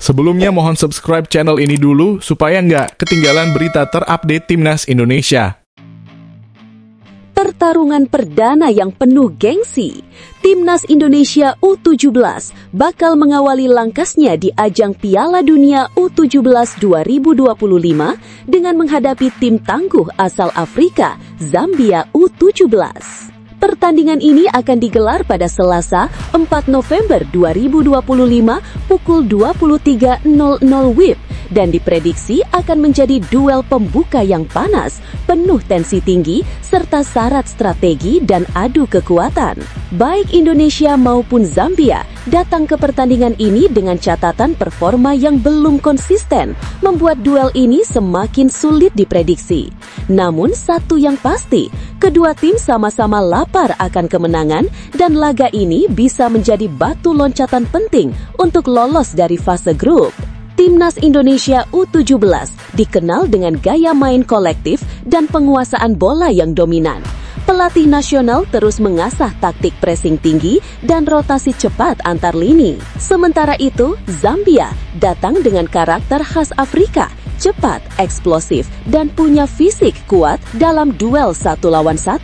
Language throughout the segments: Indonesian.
Sebelumnya mohon subscribe channel ini dulu supaya nggak ketinggalan berita terupdate Timnas Indonesia. Pertarungan perdana yang penuh gengsi, Timnas Indonesia U17 bakal mengawali langkahnya di ajang Piala Dunia U17 2025 dengan menghadapi tim tangguh asal Afrika, Zambia U17. Pertandingan ini akan digelar pada Selasa, 4 November 2025 pukul 23.00 WIB dan diprediksi akan menjadi duel pembuka yang panas, penuh tensi tinggi, serta syarat strategi dan adu kekuatan. Baik Indonesia maupun Zambia datang ke pertandingan ini dengan catatan performa yang belum konsisten, membuat duel ini semakin sulit diprediksi. Namun satu yang pasti, kedua tim sama-sama lapar akan kemenangan dan laga ini bisa menjadi batu loncatan penting untuk lolos dari fase grup. Timnas Indonesia U17 dikenal dengan gaya main kolektif dan penguasaan bola yang dominan. Pelatih nasional terus mengasah taktik pressing tinggi dan rotasi cepat antar lini. Sementara itu, Zambia datang dengan karakter khas Afrika, cepat, eksplosif, dan punya fisik kuat dalam duel 1 lawan 1.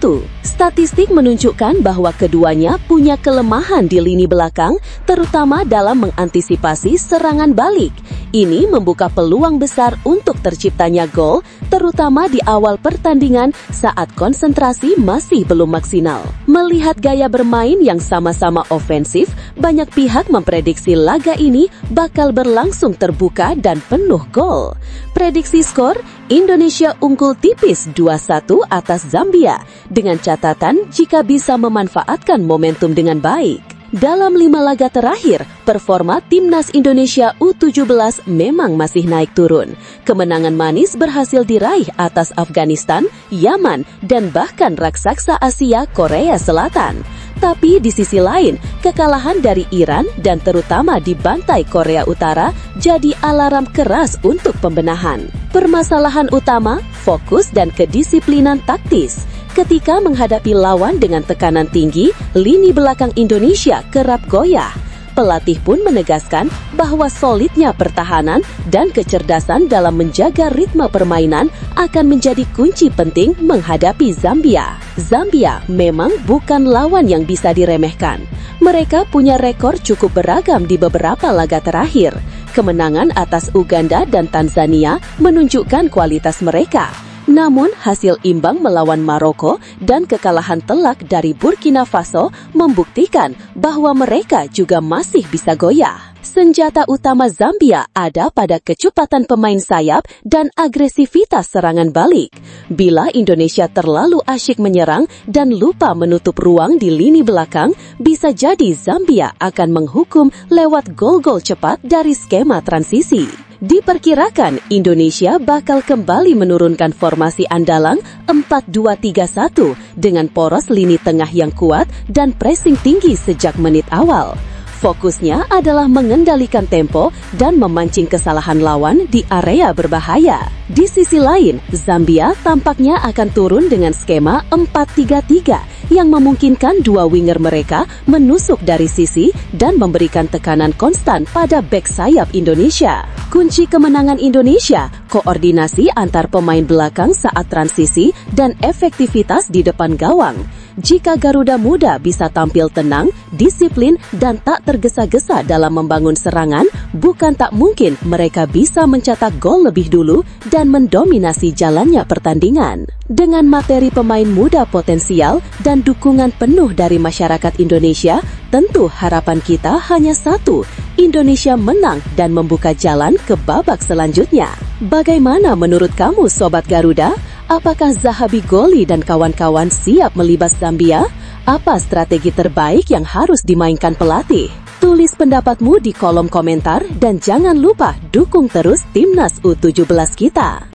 Statistik menunjukkan bahwa keduanya punya kelemahan di lini belakang, terutama dalam mengantisipasi serangan balik. Ini membuka peluang besar untuk terciptanya gol, terutama di awal pertandingan saat konsentrasi masih belum maksimal. Melihat gaya bermain yang sama-sama ofensif, banyak pihak memprediksi laga ini bakal berlangsung terbuka dan penuh gol. Prediksi skor, Indonesia unggul tipis 2-1 atas Zambia, dengan catatan jika bisa memanfaatkan momentum dengan baik. Dalam 5 laga terakhir, performa Timnas Indonesia U17 memang masih naik turun. Kemenangan manis berhasil diraih atas Afghanistan, Yaman, dan bahkan raksasa Asia Korea Selatan. Tapi di sisi lain, kekalahan dari Iran dan terutama di bantai Korea Utara jadi alarm keras untuk pembenahan. Permasalahan utama, fokus dan kedisiplinan taktis. Ketika menghadapi lawan dengan tekanan tinggi, lini belakang Indonesia kerap goyah. Pelatih pun menegaskan bahwa solidnya pertahanan dan kecerdasan dalam menjaga ritme permainan akan menjadi kunci penting menghadapi Zambia. Zambia memang bukan lawan yang bisa diremehkan. Mereka punya rekor cukup beragam di beberapa laga terakhir. Kemenangan atas Uganda dan Tanzania menunjukkan kualitas mereka. Namun, hasil imbang melawan Maroko dan kekalahan telak dari Burkina Faso membuktikan bahwa mereka juga masih bisa goyah. Senjata utama Zambia ada pada kecepatan pemain sayap dan agresivitas serangan balik. Bila Indonesia terlalu asyik menyerang dan lupa menutup ruang di lini belakang, bisa jadi Zambia akan menghukum lewat gol-gol cepat dari skema transisi. Diperkirakan Indonesia bakal kembali menurunkan formasi andalan 4-2-3-1 dengan poros lini tengah yang kuat dan pressing tinggi sejak menit awal. Fokusnya adalah mengendalikan tempo dan memancing kesalahan lawan di area berbahaya. Di sisi lain, Zambia tampaknya akan turun dengan skema 4-3-3 yang memungkinkan dua winger mereka menusuk dari sisi dan memberikan tekanan konstan pada bek sayap Indonesia. Kunci kemenangan Indonesia, koordinasi antar pemain belakang saat transisi dan efektivitas di depan gawang. Jika Garuda Muda bisa tampil tenang, disiplin, dan tak tergesa-gesa dalam membangun serangan, bukan tak mungkin mereka bisa mencetak gol lebih dulu dan mendominasi jalannya pertandingan. Dengan materi pemain muda potensial dan dukungan penuh dari masyarakat Indonesia, tentu harapan kita hanya satu, Indonesia menang dan membuka jalan ke babak selanjutnya. Bagaimana menurut kamu Sobat Garuda? Apakah Zahabi Goli dan kawan-kawan siap melibas Zambia? Apa strategi terbaik yang harus dimainkan pelatih? Tulis pendapatmu di kolom komentar dan jangan lupa dukung terus Timnas U17 kita.